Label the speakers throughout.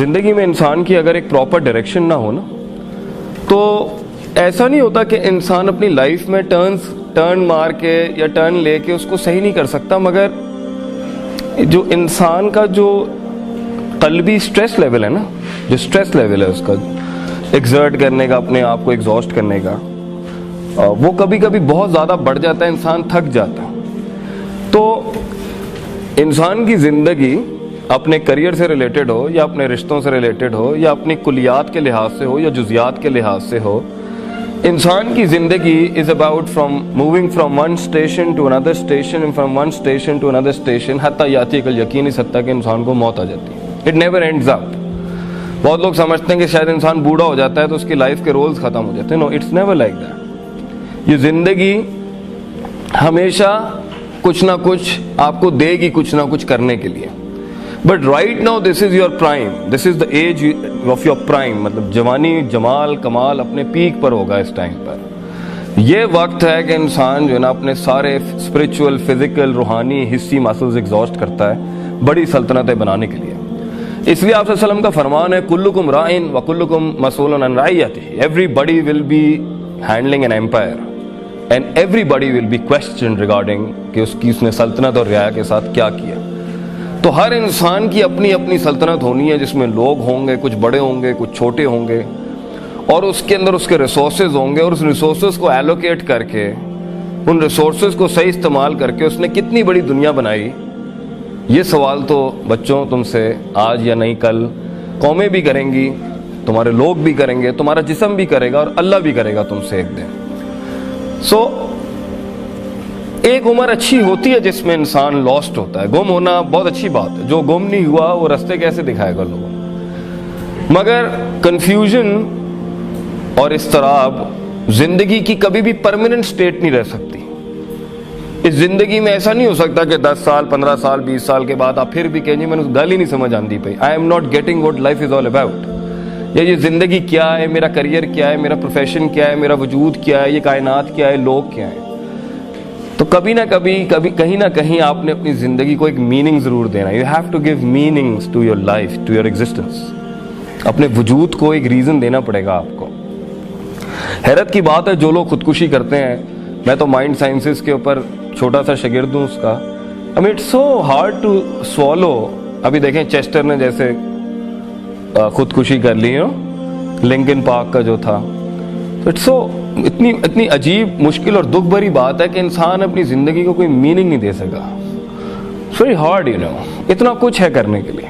Speaker 1: زندگی میں انسان کی اگر ایک پراپر ڈائریکشن نہ ہو نا تو ایسا نہیں ہوتا کہ انسان اپنی لائف میں ٹرن مار کے یا ٹرن لے کے اس کو صحیح نہیں کر سکتا، مگر جو انسان کا جو قلبی سٹریس لیول ہے نا، جو سٹریس لیول ہے اس کا ایگزرٹ کرنے کا، اپنے آپ کو ایگزاسٹ کرنے کا، وہ کبھی کبھی بہت زیادہ بڑھ جاتا ہے، انسان تھک جاتا ہے۔ تو انسان کی زندگی اپنے کریئر سے ریلیٹڈ ہو یا اپنے رشتوں سے ریلیٹڈ ہو یا اپنی کلیات کے لحاظ سے ہو یا جزیات کے لحاظ سے ہو، انسان کی زندگی is about moving from one station to another station and from one station to another station حتیٰ یاتی کل یقین، اس حد تک کہ انسان کو موت آ جاتی ہے۔ It never ends up. بہت لوگ سمجھتے ہیں کہ شاید انسان بوڑھا ہو جاتا ہے تو اس کی لائف کے رولز ختم ہو جاتے ہیں۔ نو، اٹس نیور لائک دیٹ۔ یہ زندگی ہمیشہ کچھ نہ کچھ آپ کو دے گی، کچھ نہ کچھ کرنے کے لیے۔ But right now this is your prime, this is the age of your prime, مطلب جوانی، جمال، کمال اپنے پیک پر ہوگا اس ٹائم پر۔ یہ وقت ہے کہ انسان جو ہے نا اپنے سارے اسپرچول، فزیکل، روحانی، حسی مسلز ایگزاسٹ کرتا ہے بڑی سلطنتیں بنانے کے لیے۔ اس لیے آپ صلی اللہ علیہ وسلم کا فرمان ہے کلکم راعٍ وکلکم مسئول عن رعیتہ، everybody will be handling an empire and everybody will be questioned regarding کہ اس نے سلطنت اور رعایا کے ساتھ کیا کیا۔ تو ہر انسان کی اپنی اپنی سلطنت ہونی ہے، جس میں لوگ ہوں گے، کچھ بڑے ہوں گے، کچھ چھوٹے ہوں گے، اور اس کے اندر اس کے ریسورسز ہوں گے، اور اس ریسورسز کو ایلوکیٹ کر کے، ان ریسورسز کو صحیح استعمال کر کے اس نے کتنی بڑی دنیا بنائی۔ یہ سوال تو بچوں تم سے آج یا نہیں کل قومیں بھی کریں گی، تمہارے لوگ بھی کریں گے، تمہارا جسم بھی کرے گا، اور اللہ بھی کرے گا تم سے ایک دن۔ ایک عمر اچھی ہوتی ہے جس میں انسان لاسٹ ہوتا ہے۔ گم ہونا بہت اچھی بات ہے، جو گم نہیں ہوا وہ راستے کیسے دکھائے گا لوگوں کو۔ مگر کنفیوژن اور اضطراب زندگی کی کبھی بھی پرماننٹ سٹیٹ نہیں رہ سکتی۔ اس زندگی میں ایسا نہیں ہو سکتا کہ 10 سال، 15 سال، 20 سال کے بعد آپ پھر بھی کہیں میں نے گل ہی نہیں سمجھ آندی پئی، I am not getting what life is all about, یا یہ زندگی کیا ہے، میرا کریئر کیا ہے، میرا پروفیشن کیا ہے، میرا وجود کیا ہے، یہ کائنات کیا ہے، لوگ کیا ہیں۔ تو کبھی نہ کبھی کہیں نہ کہیں آپ نے اپنی زندگی کو ایک میننگ ضرور دینا ہے۔ You have to give meanings to your life, to your existence. اپنے وجود کو ایک ریزن دینا پڑے گا آپ کو۔ حیرت کی بات ہے جو لوگ خودکشی کرتے ہیں، میں تو مائنڈ سائنسز کے اوپر چھوٹا سا شاگرد ہوں اس کا، اٹس سو ہارڈ ٹو سوالو۔ ابھی دیکھیں چیسٹر نے جیسے خودکشی کر لی ہو، لنکن پارک کا جو تھا، اتنی عجیب، مشکل اور دکھ بھری بات ہے کہ انسان اپنی زندگی کو کوئی میننگ نہیں دے سکا۔ اٹس ویری ہارڈ، اتنا کچھ ہے کرنے کے لیے،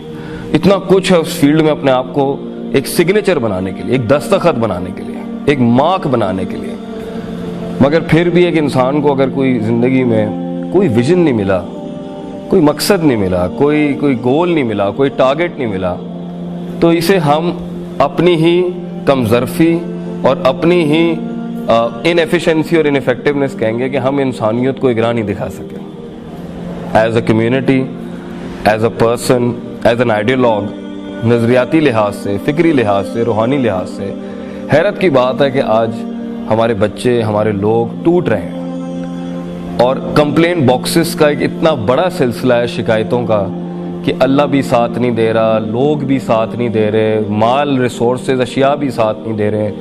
Speaker 1: اتنا کچھ ہے اس فیلڈ میں اپنے آپ کو ایک سگنیچر بنانے کے لیے، ایک دستخط بنانے کے لیے، ایک مارک بنانے کے لیے۔ مگر پھر بھی ایک انسان کو اگر کوئی زندگی میں کوئی ویژن نہیں ملا، کوئی مقصد نہیں ملا، کوئی گول نہیں ملا، کوئی ٹارگٹ نہیں ملا، تو اسے ہم اپنی ہی کمظرفی اور اپنی ہی انیفیشنسی اور انیفیکٹونیس کہیں گے کہ ہم انسانیت کو اگراں نہیں دکھا سکے۔ As a community, as a person, as an ideologue, نظریاتی لحاظ سے، فکری لحاظ سے، روحانی لحاظ سے، حیرت کی بات ہے کہ آج ہمارے بچے، ہمارے لوگ ٹوٹ رہے ہیں، اور کمپلین باکسز کا ایک اتنا بڑا سلسلہ ہے شکایتوں کا کہ اللہ بھی ساتھ نہیں دے رہا، لوگ بھی ساتھ نہیں دے رہے، مال، ریسورسز، اشیاء بھی ساتھ نہیں دے رہے،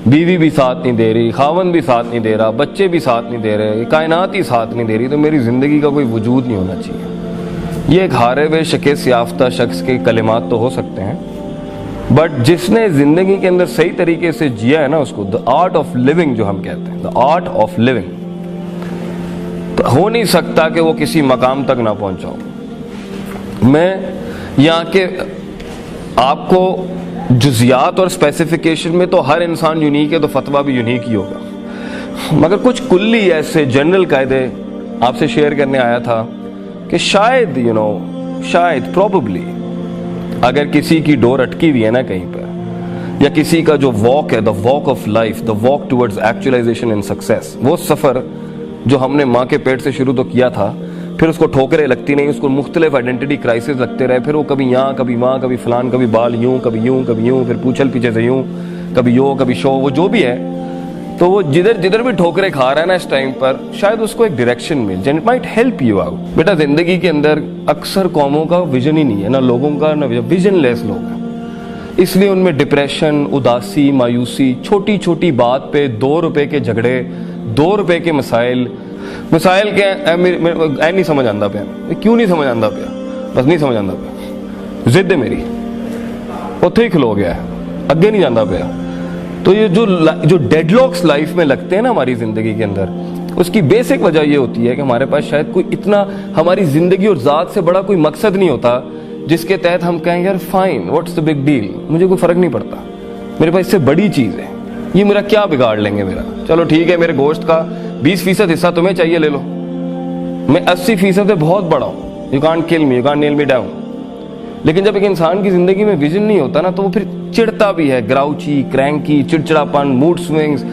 Speaker 1: بیوی بھی ساتھ نہیں دے رہی، خاوند بھی ساتھ نہیں دے رہا، بچے بھی ساتھ نہیں دے رہے، کائنات ہی ساتھ نہیں دے رہی، تو میری زندگی کا کوئی وجود نہیں ہونا چاہیے۔ یہ ایک ہارے ہوئے شکست یافتہ شخص کے کلمات تو ہو سکتے ہیں، بٹ جس نے زندگی کے اندر صحیح طریقے سے جیا ہے نا، اس کو دا آرٹ آف لیونگ جو ہم کہتے ہیں، دا آرٹ آف لیونگ، تو ہو نہیں سکتا کہ وہ کسی مقام تک نہ پہنچا ہو۔ میں یہاں کے آپ کو جزیات اور اسپیسیفیکیشن میں تو ہر انسان یونیک ہے، تو فتویٰ بھی یونیک ہی ہوگا، مگر کچھ کلی ایسے جنرل قاعدے آپ سے شیئر کرنے آیا تھا کہ شاید شاید پروبیبلی اگر کسی کی ڈور اٹکی ہوئی ہے نا کہیں پر، یا کسی کا جو واک ہے، دا walk of life, the walk towards actualisation and success, وہ سفر جو ہم نے ماں کے پیٹ سے شروع تو کیا تھا، پھر اس کو ٹھوکریں لگتی نہیں، اس کو مختلف آئیڈینٹی کرائسس لگتے رہے، پھر وہ کبھی یہاں، کبھی وہاں، کبھی فلان، کبھی بال یوں، کبھی یوں، کبھی یوں، پھر پوچھل پیچھے سے یوں، کبھی یو، کبھی شو، وہ جو بھی ہے، تو وہ جدھر بھی ٹھوکریں کھا رہا ہے نا اس ٹائم پر، شاید اس کو ایک ڈائریکشن مل جائے، it might help you out. بیٹا زندگی کے اندر اکثر قوموں کا ویژن ہی نہیں ہے، نہ لوگوں کا، نہ ویژن لیس لوگ ہیں۔ اس لیے ان میں ڈپریشن, اداسی, مایوسی, چھوٹی چھوٹی بات پہ 2 روپے کے جھگڑے, 2 روپے کے مسائل کے نہیں سمجھ آتا پیا, کیوں نہیں سمجھ آتا پیا, بس نہیں سمجھ آتا پیا, ضد ہے میری, اتھے ہی کھلو گیا ہے, اگے نہیں جانا پیا. تو یہ جو ڈیڈ لاکس لائف میں لگتے ہیں نا ہماری زندگی کے اندر, اس کی بیسک وجہ یہ ہوتی ہے کہ ہمارے پاس شاید کوئی اتنا ہماری زندگی اور ذات سے بڑا کوئی مقصد نہیں ہوتا جس کے تحت ہم کہیں یار fine, what's the big deal, مجھے کوئی فرق نہیں پڑتا, میرے پاس اس سے بڑی چیز ہے, یہ میرا کیا بگاڑ لیں گے میرا, چلو ٹھیک ہے میرے گوشت کا 20% حصہ تمہیں چاہیے لے لو, میں 80% سے بہت بڑا ہوں, you can't kill me, you can't nail me down. لیکن جب ایک انسان کی زندگی میں ویژن نہیں ہوتا نا, تو وہ پھر چڑھتا بھی ہے, گراؤچی, کرینکی, چڑچڑاپن, موڈ سوئنگز,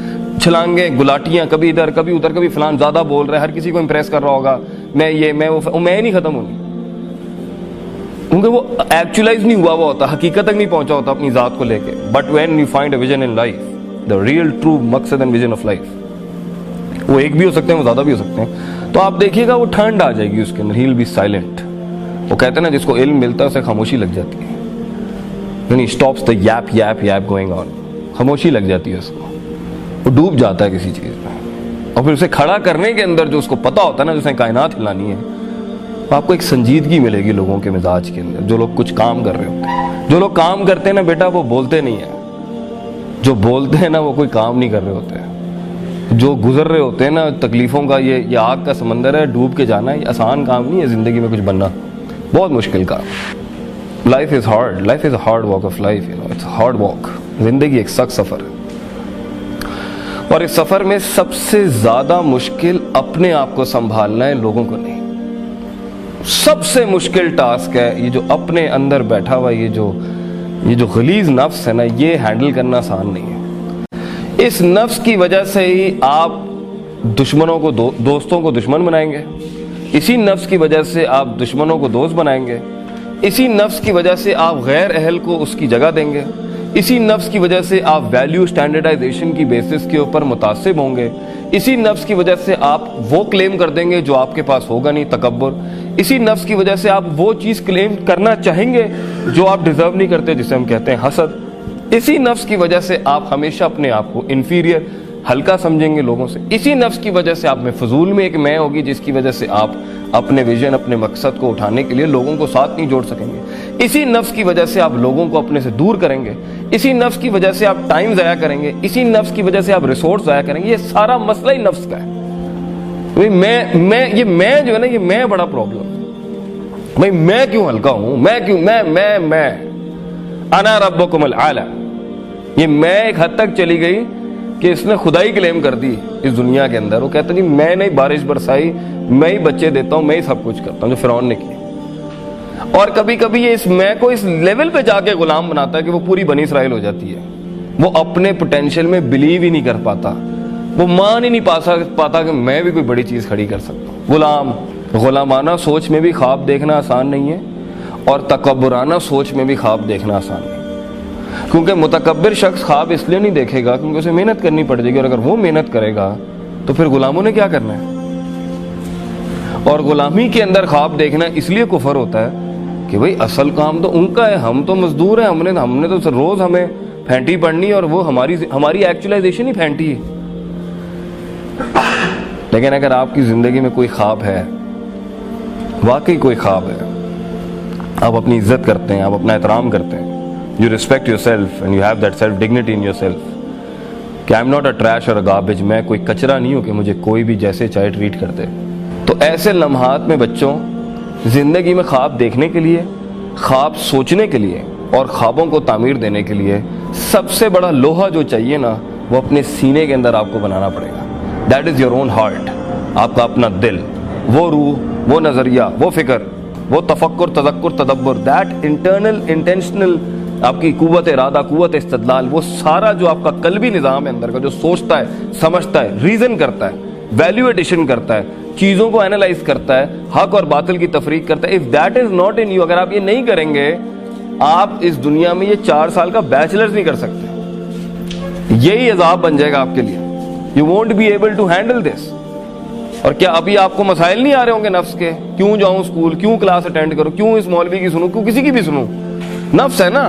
Speaker 1: چھلانگیں, گلاٹیاں, کبھی ادھر کبھی ادھر, کبھی فلان زیادہ بول رہا ہے, ہر کسی کو امپریس کر رہا ہوگا, میں یہ میں وہ, میں نہیں ختم ہونی, کیونکہ وہ ایکچولائز نہیں ہوا ہوتا, حقیقت تک نہیں پہنچا ہوتا اپنی ذات کو لے کے. But when you find a vision in life, the real true مقصد اینڈ ویژن آف لائف, وہ ایک بھی ہو سکتے ہیں, وہ زیادہ بھی ہو سکتے ہیں, تو آپ دیکھیے گا وہ ٹھنڈ آ جائے گی اس کے اندر, ہی ول بی سائلنٹ. وہ کہتے ہیں نا جس کو علم ملتا ہے اسے خاموشی لگ جاتی ہے, یعنی stops the yep yep yep going on, خاموشی لگ جاتی ہے اس کو, وہ ڈوب جاتا ہے کسی چیز میں, اور پھر اسے کھڑا کرنے کے اندر جو اس کو پتا ہوتا ہے نا, جس نے کائنات ہلانی ہے, آپ کو ایک سنجیدگی ملے گی لوگوں کے مزاج کے اندر. جو لوگ کچھ کام کر رہے ہوتے ہیں, جو لوگ کام کرتے ہیں نا بیٹا, وہ بولتے نہیں ہیں, جو بولتے ہیں نا وہ کوئی کام نہیں کر رہے ہوتے ہیں, جو گزر رہے ہوتے ہیں نا تکلیفوں کا, یہ آگ کا سمندر ہے, ڈوب کے جانا, یہ آسان کام نہیں ہے زندگی میں کچھ بننا, بہت مشکل کام. Life is hard, life is a hard walk of life, you know, it's hard walk. زندگی ایک سخت سفر ہے, اور اس سفر میں سب سے زیادہ مشکل اپنے آپ کو سنبھالنا ہے, لوگوں کو نہیں. سب سے مشکل ٹاسک ہے یہ جو اپنے اندر بیٹھا ہوا یہ جو غلیظ نفس ہے نا, یہ ہینڈل کرنا آسان نہیں ہے. اس نفس کی وجہ سے ہی آپ دشمنوں کو دوستوں کو دشمن بنائیں گے, اسی نفس کی وجہ سے آپ دشمنوں کو دوست بنائیں گے, اسی نفس کی وجہ سے آپ غیر اہل کو اس کی جگہ دیں گے, اسی نفس کی وجہ سے آپ ویلیو سٹینڈرڈائزیشن کی بیسس کے اوپر متعصب ہوں گے, اسی نفس کی وجہ سے آپ وہ کلیم کر دیں گے جو آپ کے پاس ہوگا نہیں, تکبر. اسی نفس کی وجہ سے آپ وہ چیز کلیم کرنا چاہیں گے جو آپ ڈیزرو نہیں کرتے, جسے ہم کہتے ہیں حسد. اسی نفس کی وجہ سے آپ ہمیشہ اپنے آپ کو انفیریئر, ہلکا سمجھیں گے لوگوں سے. اسی نفس کی وجہ سے آپ میں فضول میں ایک میں ہوگی, جس کی وجہ سے آپ اپنے ویژن, اپنے مقصد کو اٹھانے کے لیے لوگوں کو ساتھ نہیں جوڑ سکیں گے. اسی نفس کی وجہ سے آپ لوگوں کو اپنے سے دور کریں گے, اسی نفس کی وجہ سے آپ ٹائم ضائع کریں گے, اسی نفس کی وجہ سے آپ ریسورس ضائع کریں گے. یہ سارا مسئلہ ہی نفس کا ہے. میں جو ہے نا, یہ میں بڑا پرابلم. بھائی میں کیوں ہلکا ہوں, میں کیوں, میں انا ربکم الاعلی, یہ میں ایک حد تک چلی گئی کہ اس نے خدائی کلیم کر دی اس دنیا کے اندر. وہ کہتا ہے جی میں نے بارش برسائی, میں ہی بچے دیتا ہوں, میں ہی سب کچھ کرتا ہوں, جو فرعون نے کیا. اور کبھی کبھی یہ اس میں کو اس لیول پہ جا کے غلام بناتا ہے کہ وہ پوری بنی اسرائیل ہو جاتی ہے. وہ اپنے پوٹینشیل میں بلیو ہی نہیں کر پاتا, وہ مان ہی نہیں پاتا کہ میں بھی کوئی بڑی چیز کھڑی کر سکتا ہوں. غلامانہ سوچ میں بھی خواب دیکھنا آسان نہیں ہے, اور تکبرانہ سوچ میں بھی خواب دیکھنا آسان نہیں. کیونکہ متکبر شخص خواب اس لیے نہیں دیکھے گا کیونکہ اسے محنت کرنی پڑ جائے گی, اور اگر وہ محنت کرے گا تو پھر غلاموں نے کیا کرنا ہے. اور غلامی کے اندر خواب دیکھنا اس لیے کفر ہوتا ہے کہ بھئی اصل کام تو ان کا ہے, ہم تو مزدور ہیں, ہم نے تو روز ہمیں پھینٹی پڑنی اور وہ ہماری ایکچولائزیشن ہی پھینٹی ہے. لیکن اگر آپ کی زندگی میں کوئی خواب ہے, واقعی کوئی خواب ہے, آپ اپنی عزت کرتے ہیں, آپ اپنا احترام کرتے ہیں, you respect yourself and you have that self dignity in yourself کہ I'm not a trash or a garbage, میں کوئی کچرا نہیں ہوں کہ مجھے کوئی بھی جیسے چاہے ٹریٹ کر دے. تو ایسے لمحات میں بچوں, زندگی میں خواب دیکھنے کے لیے, خواب سوچنے کے لیے اور خوابوں کو تعمیر دینے کے لیے سب سے بڑا لوہا جو چاہیے نا, وہ اپنے سینے کے اندر آپ کو بنانا پڑے گا. That is your own heart, آپ کا اپنا دل, وہ روح, وہ نظریہ, وہ فکر, وہ تفکر, تذکر, تدبر, that internal intentional آپ کی قوت ارادہ, قوت استدلال, وہ سارا جو آپ کا قلبی نظام ہے اندر کا, جو سوچتا ہے, سمجھتا ہے, ریزن کرتا ہے, ویلیو ایڈیشن کرتا ہے, چیزوں کو اینالائز کرتا ہے, حق اور باطل کی تفریق کرتا ہے. if that is not in you, اگر آپ یہ نہیں کریں گے, آپ اس دنیا میں یہ 4 سال کا بیچلرز نہیں کر سکتے. یہی عذاب بن جائے گا آپ کے لیے. you won't be able to handle this. اور کیا ابھی آپ کو مسائل نہیں آ رہے ہوں گے نفس کے, کیوں جاؤں اسکول, کیوں کلاس اٹینڈ کروں, کیوں اس مولوی کی سنوں, کیوں کسی کی بھی سنوں. نفس ہے نا,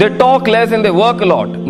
Speaker 1: they talk less and they work a lot.